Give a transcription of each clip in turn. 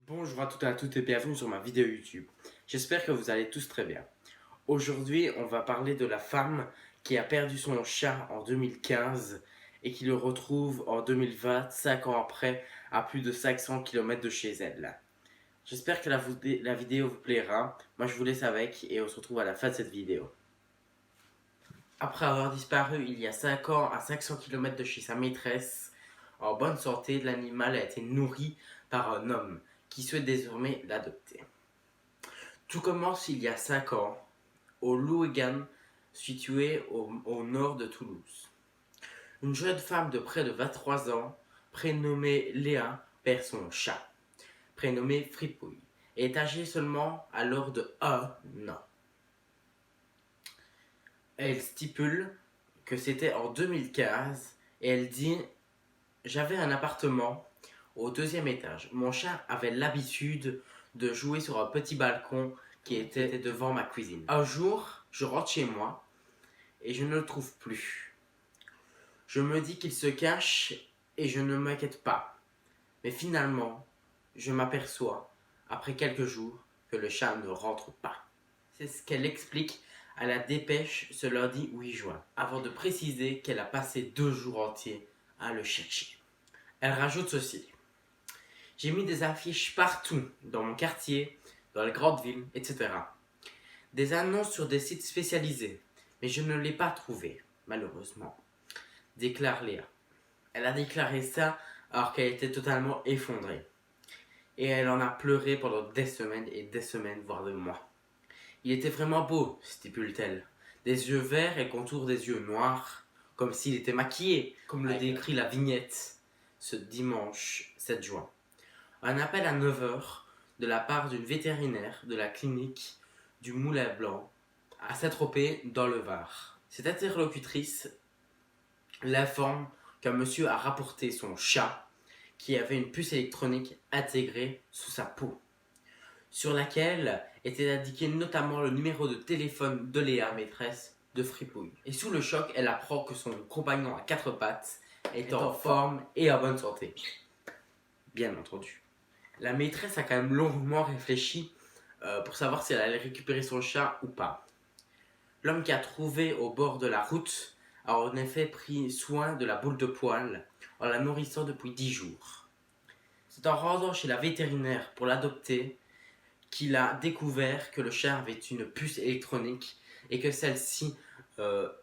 Bonjour à toutes et bienvenue sur ma vidéo YouTube. J'espère que vous allez tous très bien. Aujourd'hui, on va parler de la femme qui a perdu son chat en 2015 et qui le retrouve en 2020, 5 ans après, à plus de 500 km de chez elle. J'espère que la vidéo vous plaira. Moi, je vous laisse avec et on se retrouve à la fin de cette vidéo. Après avoir disparu il y a 5 ans à 500 km de chez sa maîtresse, en bonne santé, l'animal a été nourri par un homme qui souhaite désormais l'adopter. Tout commence il y a 5 ans, au Louwegan, situé au nord de Toulouse. Une jeune femme de près de 23 ans, prénommée Léa, perd son chat, prénommé Fripouille, et est âgée seulement alors de 1 an. Elle stipule que c'était en 2015 et elle dit « J'avais un appartement au 2e étage. Mon chat avait l'habitude de jouer sur un petit balcon qui était devant ma cuisine. Un jour, je rentre chez moi et je ne le trouve plus. Je me dis qu'il se cache et je ne m'inquiète pas. Mais finalement, je m'aperçois, après quelques jours, que le chat ne rentre pas. » C'est ce qu'elle explique à la Dépêche ce lundi 8 juin, avant de préciser qu'elle a passé 2 jours entiers à le chercher. Elle rajoute ceci. « J'ai mis des affiches partout, dans mon quartier, dans les grandes villes, etc. Des annonces sur des sites spécialisés, mais je ne l'ai pas trouvé, malheureusement, » déclare Léa. Elle a déclaré ça alors qu'elle était totalement effondrée. Et elle en a pleuré pendant des semaines, voire des mois. Il était vraiment beau, stipule-t-elle. Des yeux verts et contours des yeux noirs, comme s'il était maquillé, comme le décrit la vignette, ce dimanche 7 juin. Un appel à 9 h de la part d'une vétérinaire de la clinique du Moulin Blanc à Saint-Tropez dans le Var. Cette interlocutrice l'informe qu'un monsieur a rapporté son chat qui avait une puce électronique intégrée sous sa peau, sur laquelle était indiqué notamment le numéro de téléphone de Léa, maîtresse de Fripouille. Et sous le choc, elle apprend que son compagnon à 4 pattes est en forme et en bonne santé. Bien entendu. La maîtresse a quand même longuement réfléchi pour savoir si elle allait récupérer son chat ou pas. L'homme qui a trouvé au bord de la route a en effet pris soin de la boule de poil en la nourrissant depuis 10 jours. C'est en rendant chez la vétérinaire pour l'adopter qu'il a découvert que le chat avait une puce électronique et que celle-ci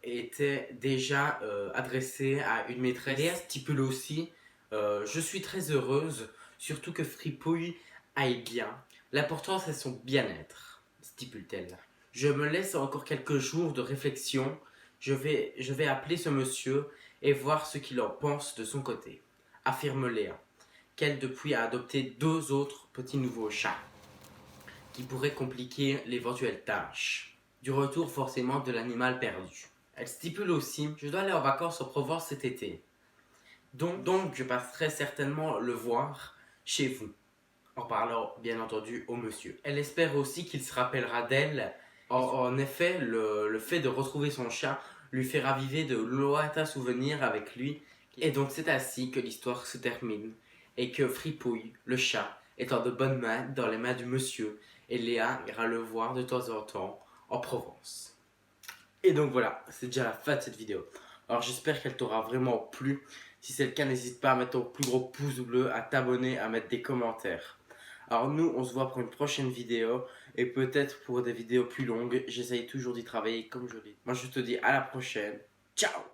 était déjà adressée à une maîtresse. Léa stipule aussi je suis très heureuse, surtout que Fripouille aille bien. L'important c'est son bien-être, stipule-t-elle. Je me laisse encore quelques jours de réflexion. Je vais appeler ce monsieur et voir ce qu'il en pense de son côté, affirme Léa, qu'elle depuis a adopté 2 autres petits nouveaux chats qui pourraient compliquer l'éventuelle tâche du retour forcément de l'animal perdu. Elle stipule aussi « Je dois aller en vacances en Provence cet été. Donc je passerai certainement le voir chez vous. » En parlant bien entendu au monsieur. Elle espère aussi qu'il se rappellera d'elle. En effet, le fait de retrouver son chat lui fait raviver de lointains souvenirs avec lui. Et donc c'est ainsi que l'histoire se termine. Et que Fripouille, le chat, est en de bonnes mains dans les mains du monsieur. Et Léa ira le voir de temps en temps en Provence. Et donc voilà, c'est déjà la fin de cette vidéo. Alors j'espère qu'elle t'aura vraiment plu. Si c'est le cas, n'hésite pas à mettre ton plus gros pouce bleu, à t'abonner, à mettre des commentaires. Alors nous, on se voit pour une prochaine vidéo et peut-être pour des vidéos plus longues. J'essaye toujours d'y travailler comme je l'ai. Moi, je te dis à la prochaine. Ciao!